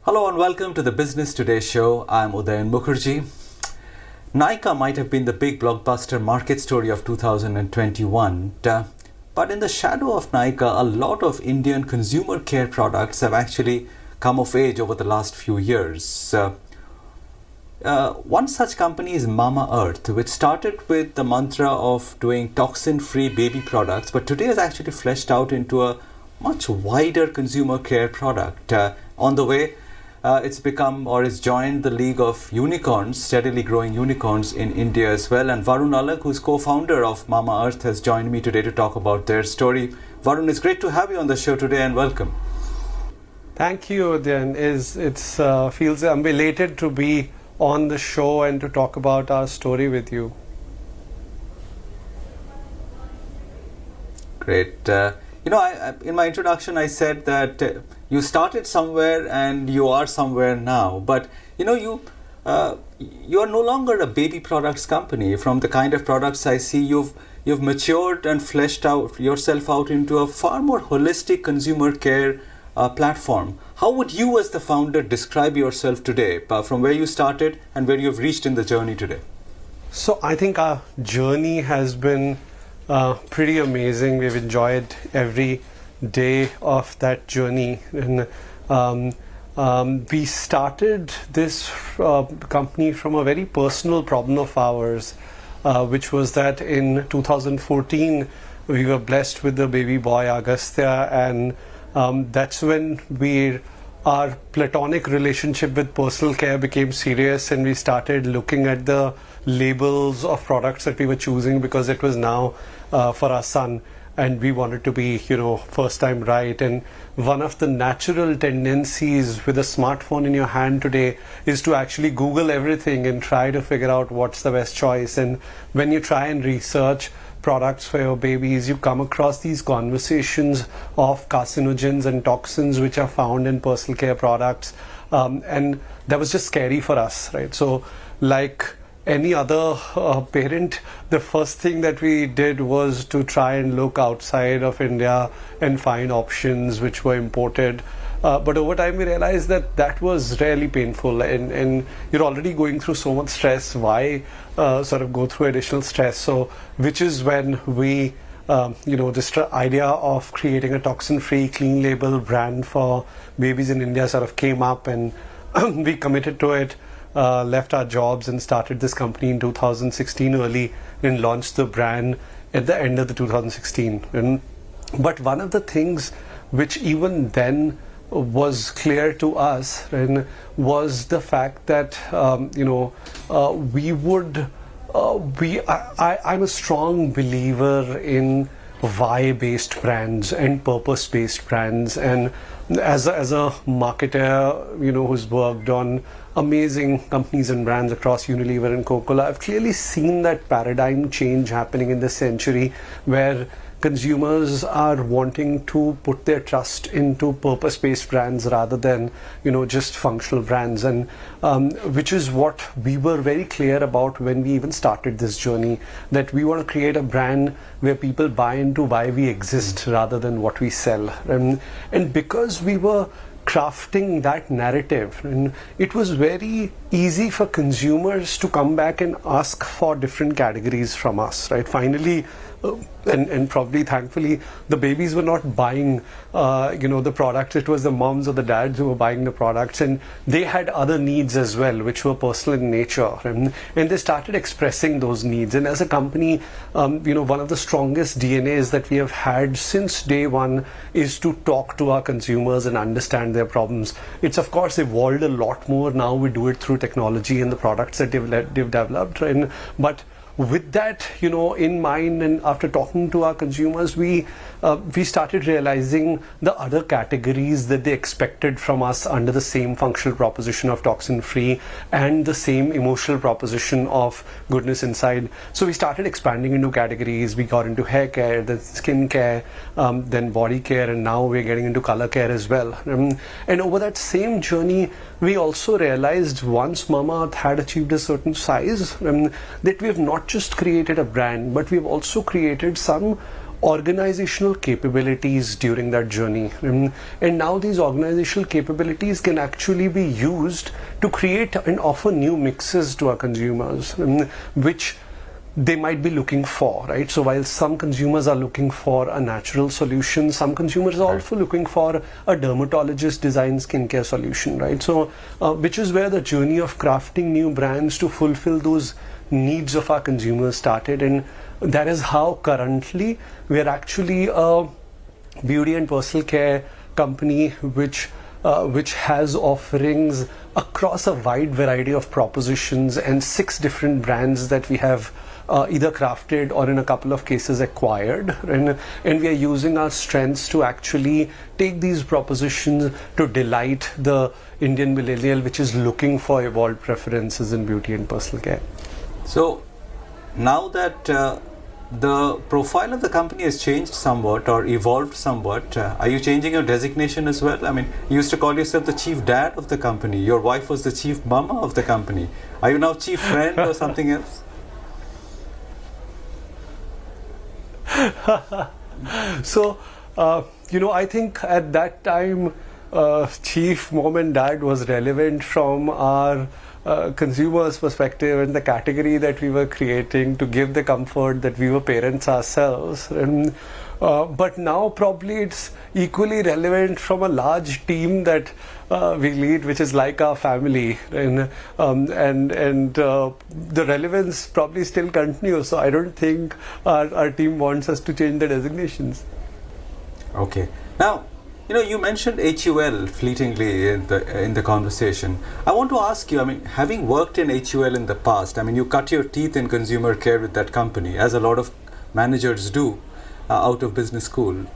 Hello and welcome to the Business Today show. I'm Udayan Mukherjee. Nykaa might have been the big blockbuster market story of 2021, but in the shadow of Nykaa, a lot of Indian consumer care products have actually come of age over the last few years. One such company is Mamaearth, which started with the mantra of doing toxin-free baby products, but today has actually fleshed out into a much wider consumer care product. On the way, it's become or it's joined the league of unicorns, steadily growing unicorns in India as well. And Varun Alagh, who's co-founder of Mamaearth, has joined me today to talk about their story. Varun, it's great to have you on the show today and welcome. Thank you, Udayan. I'm elated to be on the show and to talk about our story with you. Great. In my introduction, I said that you started somewhere and you are somewhere now. But you are no longer a baby products company. From the kind of products I see, you've matured and fleshed out yourself out into a far more holistic consumer care platform. How would you, as the founder, describe yourself today, from where you started and where you've reached in the journey today? So I think our journey has been pretty amazing. We've enjoyed every day of that journey. And we started this company from a very personal problem of ours, which was that in 2014, we were blessed with the baby boy Agastya, and that's when our platonic relationship with personal care became serious, and we started looking at the labels of products that we were choosing because it was now for our son, and we wanted to be, first time right. And one of the natural tendencies with a smartphone in your hand today is to actually Google everything and try to figure out what's the best choice. And when you try and research products for your babies, you come across these conversations of carcinogens and toxins which are found in personal care products, and that was just scary for us, right? So like any other parent, the first thing that we did was to try and look outside of India and find options which were imported. But over time we realized that was really painful, and you're already going through so much stress. Why sort of go through additional stress? So which is when we this idea of creating a toxin-free clean label brand for babies in India sort of came up, and we committed to it, left our jobs and started this company in 2016 early and launched the brand at the end of the 2016. But one of the things which even then was clear to us, and was the fact that I'm a strong believer in why-based brands and purpose-based brands, and as a marketer who's worked on amazing companies and brands across Unilever and Coca-Cola, I've clearly seen that paradigm change happening in this century, where consumers are wanting to put their trust into purpose-based brands rather than just functional brands, and which is what we were very clear about when we even started this journey, that we want to create a brand where people buy into why we exist rather than what we sell. And because we were crafting that narrative, and it was very easy for consumers to come back and ask for different categories from us, right? Finally, and probably thankfully, the babies were not buying the products. It was the moms or the dads who were buying the products, and they had other needs as well, which were personal in nature, and they started expressing those needs. And as a company, one of the strongest DNAs that we have had since day one is to talk to our consumers and understand their problems. It's of course evolved a lot more now. We do it through technology and the products that they've developed, but with that in mind, and after talking to our consumers, we started realizing the other categories that they expected from us under the same functional proposition of toxin-free and the same emotional proposition of goodness inside. So we started expanding into categories. We got into hair care, then skin care, then body care, and now we're getting into color care as well. And over that same journey, we also realized once Mamaearth had achieved a certain size, that we have not just created a brand, but we've also created some organizational capabilities during that journey. And now these organizational capabilities can actually be used to create and offer new mixes to our consumers, which they might be looking for, right? So while some consumers are looking for a natural solution, some consumers are also looking for a dermatologist designed skincare solution, right? So which is where the journey of crafting new brands to fulfill those needs of our consumers started. And that is how currently we are actually a beauty and personal care company which has offerings across a wide variety of propositions and 6 different brands that we have either crafted or in a couple of cases acquired, and we are using our strengths to actually take these propositions to delight the Indian millennial, which is looking for evolved preferences in beauty and personal care. So now that the profile of the company has changed somewhat or evolved somewhat, are you changing your designation as well? I mean, you used to call yourself the chief dad of the company. Your wife was the chief mama of the company. Are you now chief friend or something else? So, I think at that time, chief mom and dad was relevant from our consumers' perspective and the category that we were creating to give the comfort that we were parents ourselves. But now probably it's equally relevant from a large team that we lead, which is like our family, and the relevance probably still continues. So I don't think our team wants us to change the designations. Okay. Now, you mentioned HUL fleetingly in the conversation. I want to ask you, I mean, having worked in HUL in the past, I mean, you cut your teeth in consumer care with that company, as a lot of managers do out of business school.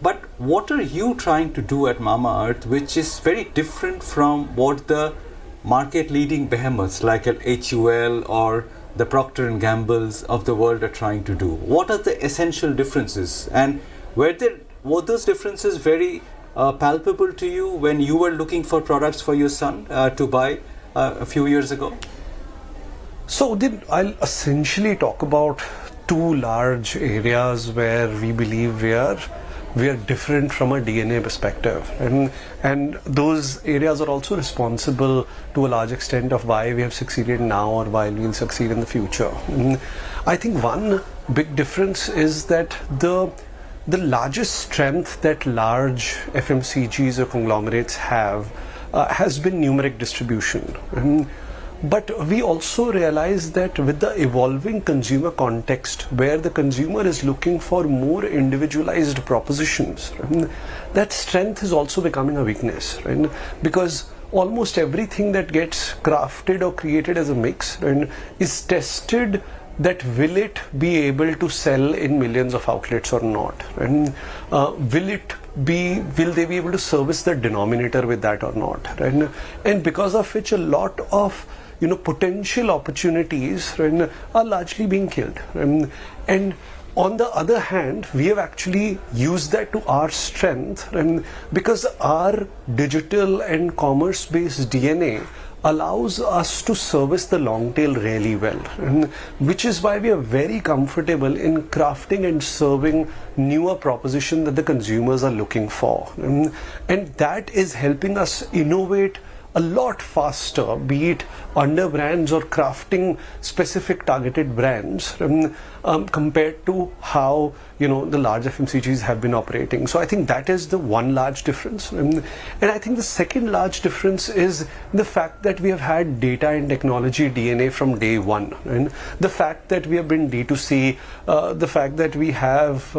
But what are you trying to do at Mamaearth, which is very different from what the market-leading behemoths like at HUL or the Procter & Gamble's of the world are trying to do? What are the essential differences? And were those differences very palpable to you when you were looking for products for your son to buy a few years ago? So then I'll essentially talk about 2 large areas where we believe we are different from a DNA perspective, and those areas are also responsible to a large extent of why we have succeeded now or why we'll succeed in the future. I think one big difference is that the largest strength that large FMCGs or conglomerates have has been numeric distribution. But we also realize that with the evolving consumer context, where the consumer is looking for more individualized propositions, that strength is also becoming a weakness, right? Because almost everything that gets crafted or created as a mix, right, is tested that will it be able to sell in millions of outlets or not, and will they be able to service the denominator with that or not, right? And because of which a lot of potential opportunities, right, are largely being killed. And on the other hand, we have actually used that to our strength, and because our digital and commerce based DNA allows us to service the long tail really well, and which is why we are very comfortable in crafting and serving newer propositions that the consumers are looking for, and that is helping us innovate a lot faster, be it under brands or crafting specific targeted brands, compared to how the large FMCGs have been operating. So I think that is the one large difference, and I think the second large difference is the fact that we have had data and technology DNA from day one, and the fact that we have been D2C, the fact that we have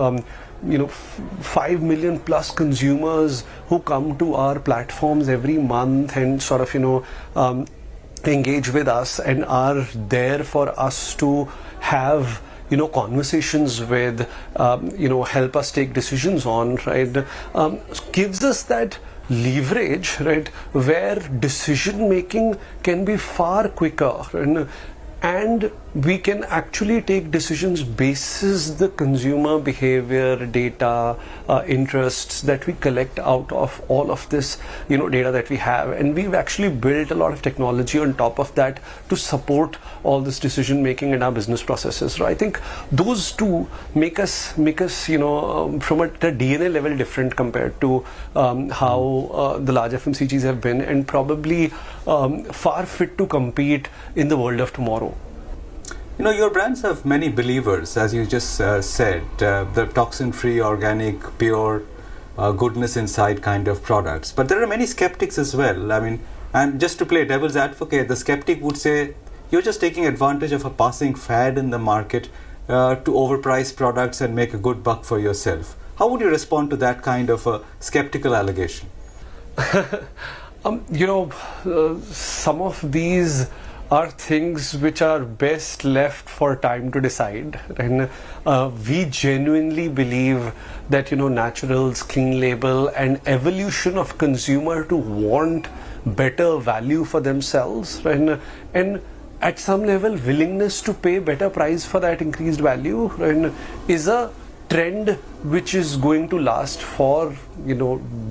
5 million plus consumers who come to our platforms every month and sort of engage with us and are there for us to have conversations with, help us take decisions on, right, gives us that leverage, right, where decision making can be far quicker, and we can actually take decisions basis the consumer behavior data, interests that we collect out of all of this, data that we have, and we've actually built a lot of technology on top of that to support all this decision making in our business processes. So I think those two make us, from the DNA level different compared to how the large FMCGs have been, and probably far fit to compete in the world of tomorrow. Your brands have many believers, as you just said, the toxin-free, organic, pure, goodness inside kind of products. But there are many skeptics as well. And just to play devil's advocate, the skeptic would say, you're just taking advantage of a passing fad in the market to overprice products and make a good buck for yourself. How would you respond to that kind of a skeptical allegation? Some of these are things which are best left for time to decide, and we genuinely believe that naturals, clean label, and evolution of consumer to want better value for themselves, and at some level willingness to pay better price for that increased value, is a trend which is going to last for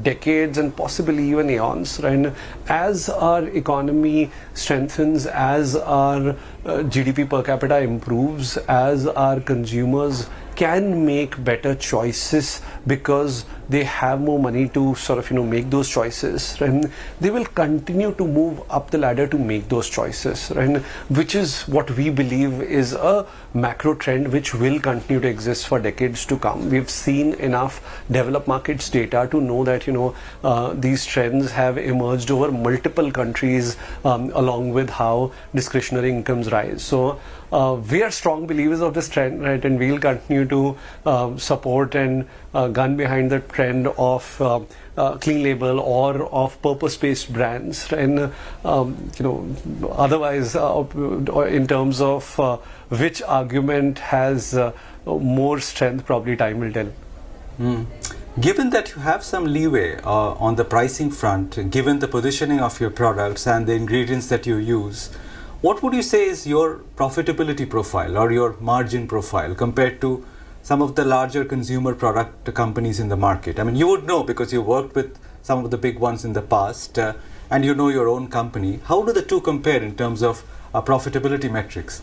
decades and possibly even eons. And as our economy strengthens, as our GDP per capita improves, as our consumers can make better choices because they have more money to make those choices, and they will continue to move up the ladder to make those choices, which is what we believe is a macro trend which will continue to exist for decades to come. We've seen enough developed markets data to know that these trends have emerged over multiple countries, along with how discretionary incomes rise. So we are strong believers of this trend, and we'll continue to support and gun behind the trend of clean label or of purpose-based brands, and otherwise in terms of which argument has more strength, probably time will tell. Given that you have some leeway on the pricing front, given the positioning of your products and the ingredients that you use, what would you say is your profitability profile or your margin profile compared to some of the larger consumer product companies in the market? You would know because you worked with some of the big ones in the past, and you know your own company. How do the two compare in terms of profitability metrics?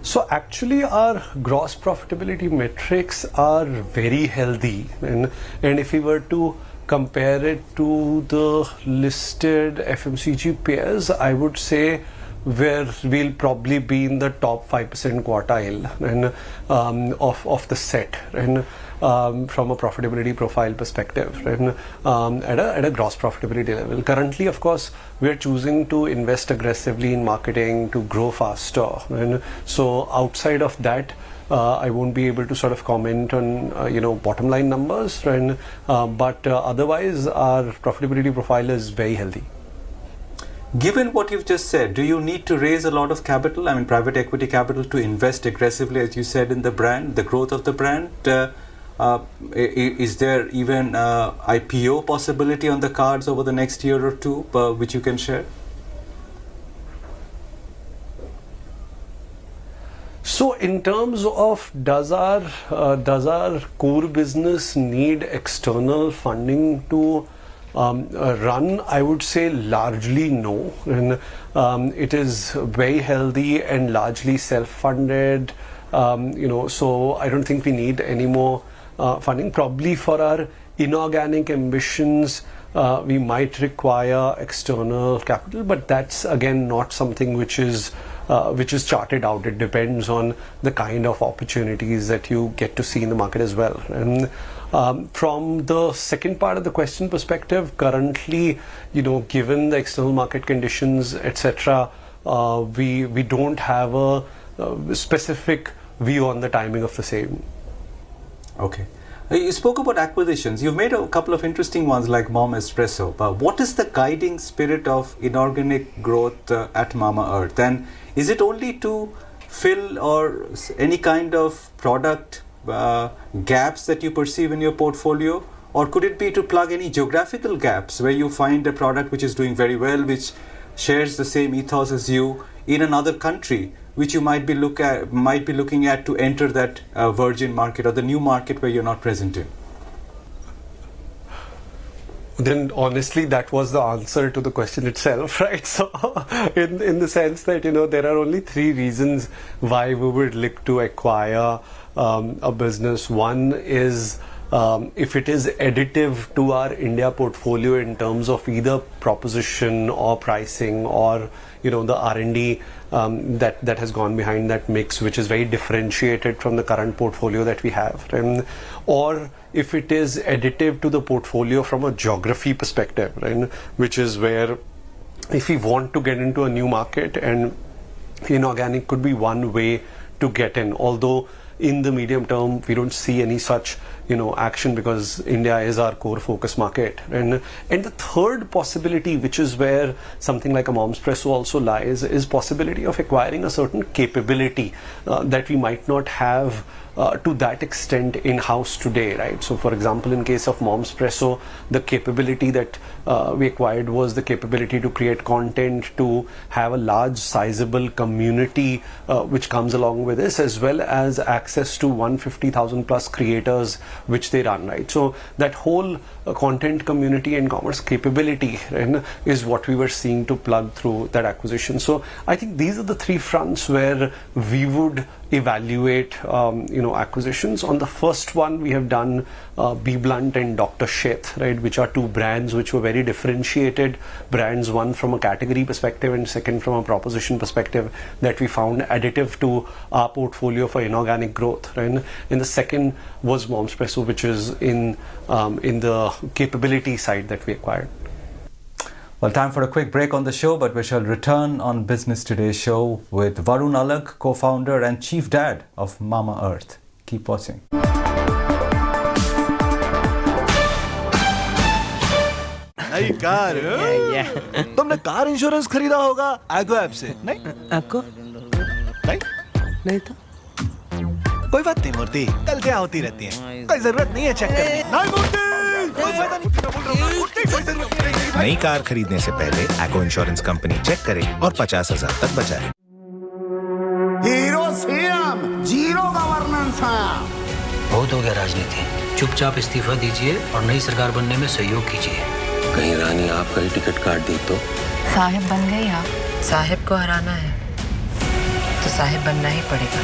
So actually our gross profitability metrics are very healthy, and if we were to compare it to the listed FMCG peers, I would say where we'll probably be in the top 5% quartile of the set, and from a profitability profile perspective, at a gross profitability level. Currently, of course, we're choosing to invest aggressively in marketing to grow faster, and so outside of that, I won't be able to comment on bottom line numbers, but otherwise our profitability profile is very healthy. Given what you've just said, do you need to raise a lot of capital, private equity capital, to invest aggressively, as you said, in the brand, the growth of the brand? Is there even IPO possibility on the cards over the next year or two, which you can share? So in terms of does our core business need external funding to run, I would say largely no, and it is very healthy and largely self-funded, so I don't think we need any more funding. Probably for our inorganic ambitions, we might require external capital, but that's again not something which is charted out. It depends on the kind of opportunities that you get to see in the market as well. And from the second part of the question perspective, currently, given the external market conditions, etc., we don't have a specific view on the timing of the same. Okay. You spoke about acquisitions. You've made a couple of interesting ones like Mom Espresso. What is the guiding spirit of inorganic growth at Mamaearth? And is it only to fill or any kind of product gaps that you perceive in your portfolio, or could it be to plug any geographical gaps where you find a product which is doing very well, which shares the same ethos as you in another country, which you might be looking at to enter that virgin market or the new market where you're not present in? Then honestly, that was the answer to the question itself, right? So in the sense that, there are only three reasons why we would look to acquire a business. One is if it is additive to our India portfolio in terms of either proposition or pricing or the R&D that has gone behind that mix, which is very differentiated from the current portfolio that we have, or if it is additive to the portfolio from a geography perspective, right? Which is where if we want to get into a new market, and inorganic could be one way to get in, although in the medium term we don't see any such action because India is our core focus market. And the third possibility, which is where something like a Momspresso also lies, is possibility of acquiring a certain capability that we might not have to that extent in-house today, right? So for example, in case of Momspresso, the capability that we acquired was the capability to create content, to have a large sizable community which comes along with this, as well as access to 150,000 plus creators which they run, right? So that whole content community and commerce capability, right, is what we were seeing to plug through that acquisition. So I think these are the three fronts where we would evaluate acquisitions. On the first one, we have done Be Blunt and Dr. Sheth, right, which are two brands which were very differentiated brands, one from a category perspective and second from a proposition perspective, that we found additive to our portfolio for inorganic growth, right? And the second was Momspresso, which is in the capability side that we acquired. Well, time for a quick break on the show, but we shall return on Business Today's show with Varun Alagh, co-founder and chief dad of Mamaearth. Keep watching. नई car तुमने car insurance खरीदा होगा एगो app से नहीं आपको नहीं नहीं तो कोई बात नहीं मूर्ति गलतियां होती रहती हैं कोई जरूरत नहीं है चेक करने नहीं मूर्ति कोई फायदा नहीं नई कार खरीदने से पहले एगो इंश्योरेंस कंपनी चेक करे और 50,000 तक बचाए हीरो सीएम जीरो गवर्नेंस बहुत हो गया राजनीति, चुपचाप इस्तीफा दीजिए और नई सरकार बनने में सहयोग कीजिए। कहीं रानी आपका ही टिकट काट दी तो? साहिब बन गई आप। साहिब को हराना है तो साहिब बनना ही पड़ेगा।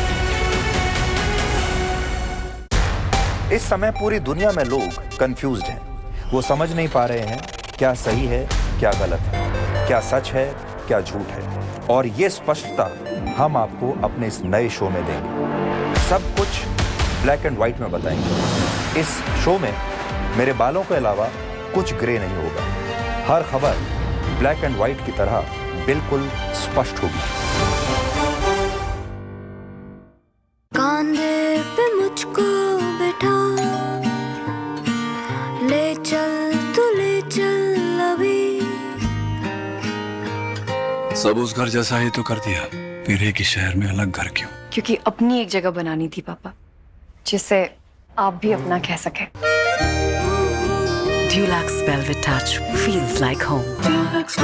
इस समय पूरी दुनिया में लोग कंफ्यूज्ड हैं। वो समझ नहीं पा रहे हैं क्या सही है, क्या गलत है, क्या सच है, क्या झूठ है। और ये स्पष्टता हम आपको अपने इस नए शो में देंगे। सब कुछ ब्लैक एंड व्हाइट में बताएंगे। इस शो में मेरे बालों के अलावा कुछ ग्रे नहीं होगा। हर खबर ब्लैक एंड व्हाइट की तरह बिल्कुल स्पष्ट होगी। कांधे पे मुझको बैठा ले चल अभी। सब उस घर जैसा ही तो कर दिया, फिर एक ही शहर में अलग घर क्यों? क्योंकि अपनी एक जगह बनानी थी पापा, जिसे आप भी अपना कह सके। Dulux Velvet Touch feels like home. Dulux.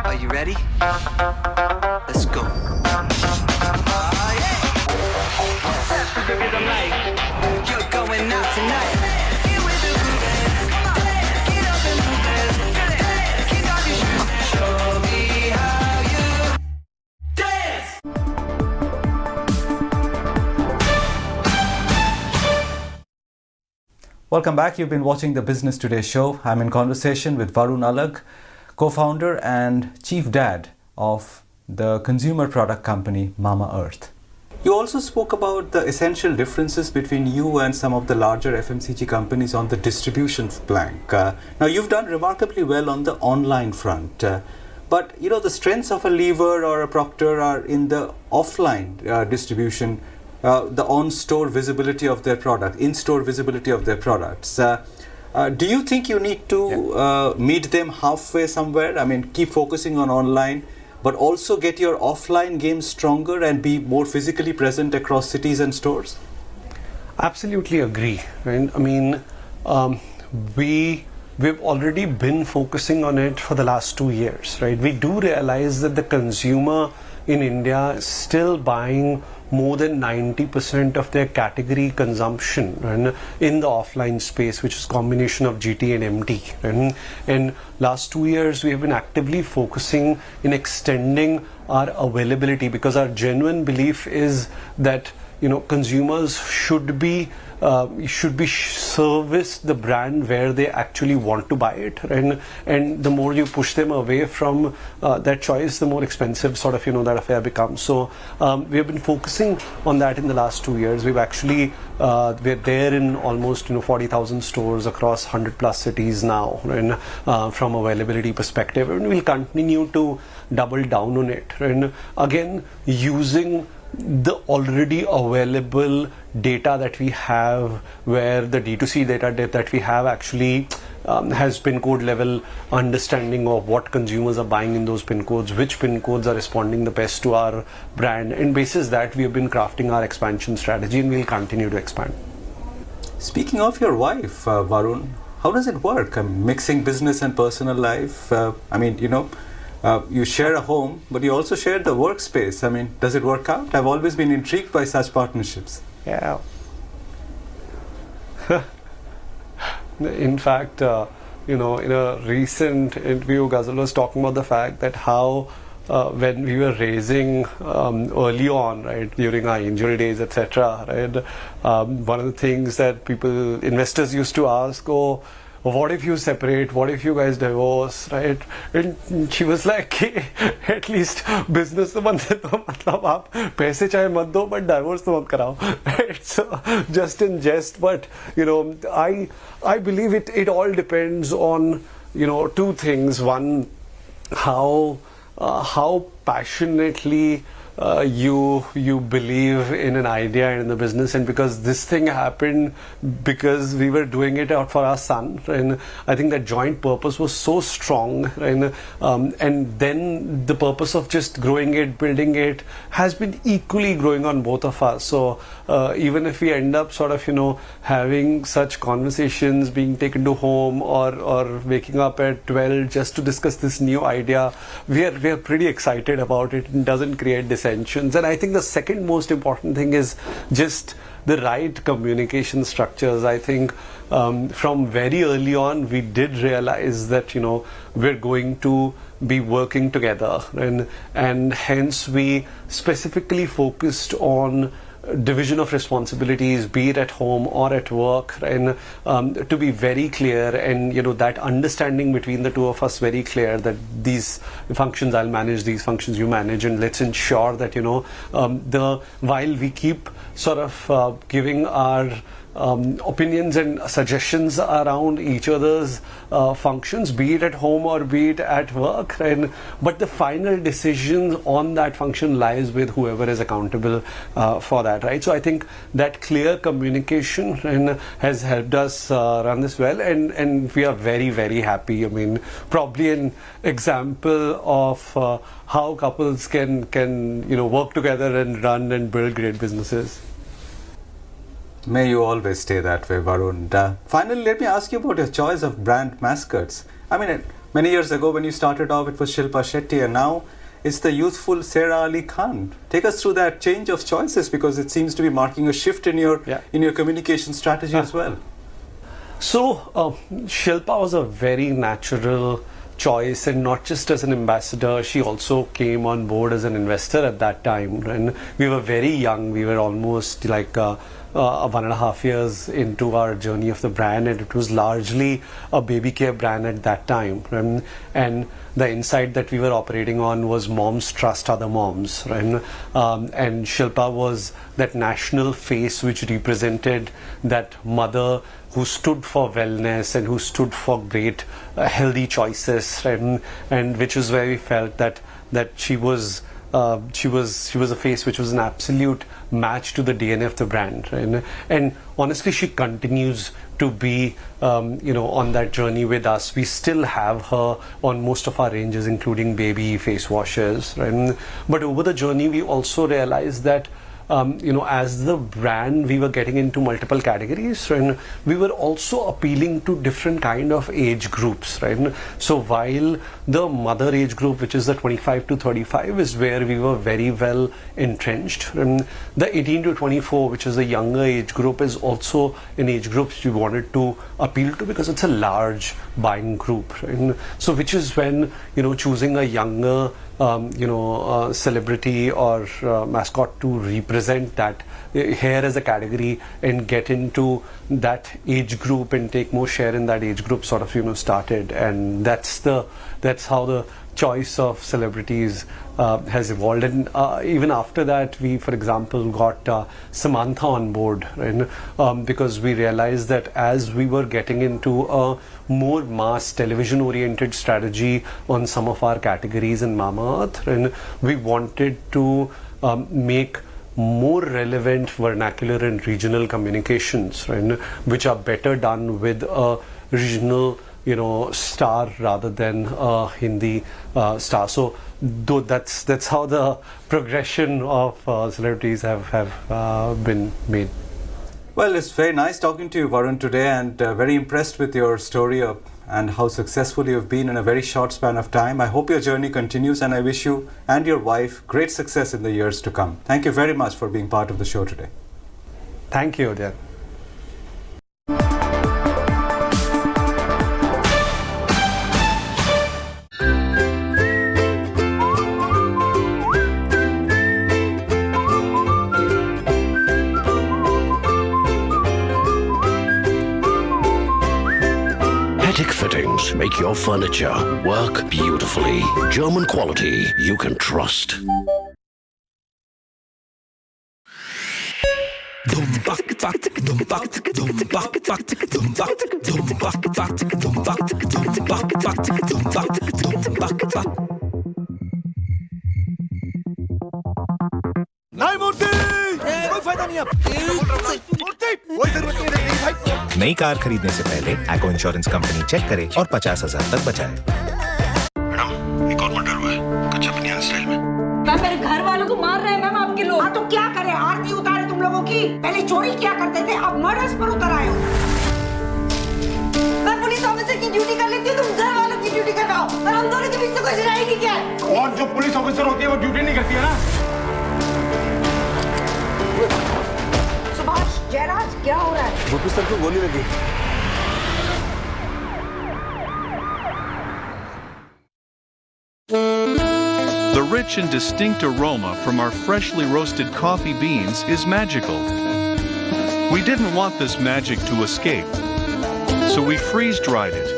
Are you ready? Let's go. You're going out tonight. Welcome back. You've been watching the Business Today show. I'm in conversation with Varun Alagh, co-founder and chief dad of the consumer product company Mamaearth. You also spoke about the essential differences between you and some of the larger FMCG companies on the distribution plank. Now, you've done remarkably well on the online front. But, the strengths of a Lever or a Procter are in the offline distribution, the on-store visibility of their product, in-store visibility of their products. Do you think you need to meet them halfway somewhere? I mean, keep focusing on online, but also get your offline game stronger and be more physically present across cities and stores? Absolutely agree. Right? I mean, we we've already been focusing on it for the last 2 years, right? We do realize that the consumer in India is still buying more than 90% of their category consumption in the offline space, which is combination of GT and MT. And last 2 years, we have been actively focusing in extending our availability, because our genuine belief is that consumers should be service the brand where they actually want to buy it, and the more you push them away from that choice, the more expensive sort of that affair becomes. So we have been focusing on that in the last 2 years. We've actually we're there in almost 40,000 stores across 100 plus cities now, and from availability perspective, and we'll continue to double down on it, and again using the already available data that we have, where the D2C data that we have actually has pin code level understanding of what consumers are buying in those pin codes, which pin codes are responding the best to our brand, and basis that we have been crafting our expansion strategy, and we'll continue to expand. Speaking of your wife, Varun, how does it work? Mixing business and personal life? You share a home, but you also share the workspace. Does it work out? I've always been intrigued by such partnerships. Yeah. In fact, in a recent interview, Ghazal was talking about the fact that how when we were raising early on, right, during our angel days, etc., right, one of the things that investors used to ask, what if you separate? What if you guys divorce? Right? And she was like, at least business to bande to, matlab aap paise chahe mat do, but divorce to mat karao. Right? So just in jest, but I believe it all depends on two things. One, how passionately you believe in an idea and in the business, and because this thing happened because we were doing it out for our son, and I think that joint purpose was so strong, and then the purpose of just growing it, building it, has been equally growing on both of us. So even if we end up sort of having such conversations, being taken to home or waking up at 12 just to discuss this new idea, we are pretty excited about it. It doesn't create dissensions. And I think the second most important thing is just the right communication structures. I think from very early on we did realize that we're going to be working together, and hence we specifically focused on division of responsibilities, be it at home or at work, and to be very clear, and that understanding between the two of us very clear, that these functions I'll manage, these functions you manage, and let's ensure that while we keep sort of giving our opinions and suggestions around each other's functions, be it at home or be it at work, but the final decision on that function lies with whoever is accountable for that, right? So I think that clear communication has helped us run this well, and we are very, very happy. Probably an example of how couples can work together and run and build great businesses. May you always stay that way, Varun. Finally, let me ask you about your choice of brand mascots. Many years ago when you started off, it was Shilpa Shetty, and now it's the youthful Sarah Ali Khan. Take us through that change of choices, because it seems to be marking a shift in your communication strategy as well. So Shilpa was a very natural choice, and not just as an ambassador, she also came on board as an investor at that time, and we were very young. We were almost like 1.5 years into our journey of the brand, and it was largely a baby care brand at that time, and the insight that we were operating on was moms trust other moms, and Shilpa was that national face which represented that mother who stood for wellness and who stood for great healthy choices, and which is where we felt that she was a face which was an absolute match to the DNA of the brand, and honestly she continues to be on that journey with us. We still have her on most of our ranges, including baby face washes, but over the journey we also realized that as the brand, we were getting into multiple categories, and we were also appealing to different kind of age groups, right? So while the mother age group, which is the 25 to 35, is where we were very well entrenched, and the 18 to 24, which is the younger age group, is also an age group we wanted to appeal to because it's a large buying group, right? So which is when, choosing a younger celebrity or mascot to represent that hair as a category and get into that age group and take more share in that age group sort of started, and that's how the choice of celebrities has evolved. And even after that, we, for example, got Samantha on board, right? Because we realized that as we were getting into a more mass television oriented strategy on some of our categories in Mamaearth, and we wanted to make more relevant vernacular and regional communications, right, which are better done with a regional star rather than a Hindi star. So though that's how the progression of celebrities have been made. Well, it's very nice talking to you, Varun, today, and very impressed with your story and how successful you've been in a very short span of time. I hope your journey continues, and I wish you and your wife great success in the years to come. Thank you very much for being part of the show today. Thank you, Udayan. Fittings make your furniture work beautifully. German quality you can trust. नई car खरीदने से पहले एको insurance company cheque करे और 50,000 तक बचाए। Madam, एक और मर्डर हुआ है कुछ अपनी स्टाइल में। मैम, मेरे घर वालों को मार रहे हैं मैम आपके लोग। हाँ तो क्या करें, आरती उतारे तुम लोगों की। पहले चोरी किया करते थे, अब मर्डर्स पर उतर आए हो। मैं पुलिस ऑफिसर की ड्यूटी कर लेती हूँ, तुम घर वालों की ड्यूटी करवाओ, और हम दोनों के बीच से कोई लड़ाई नहीं क्या है। और जो पुलिस ऑफिसर होती है वो ड्यूटी नहीं करती है ना। सुभाष, जयराज, क्या हो रहा है? गोपी सर को गोली लगी। The rich and distinct aroma from our freshly roasted coffee beans is magical. We didn't want this magic to escape, so we freeze-dried it.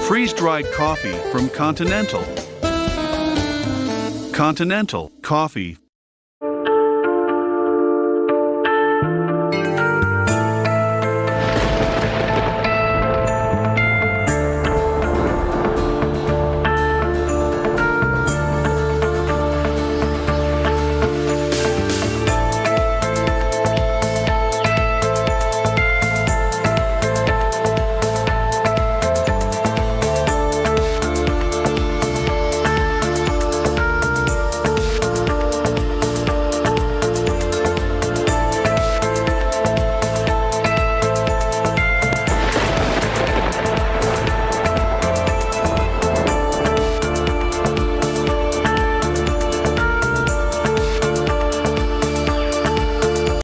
Freeze-dried coffee from Continental. Continental coffee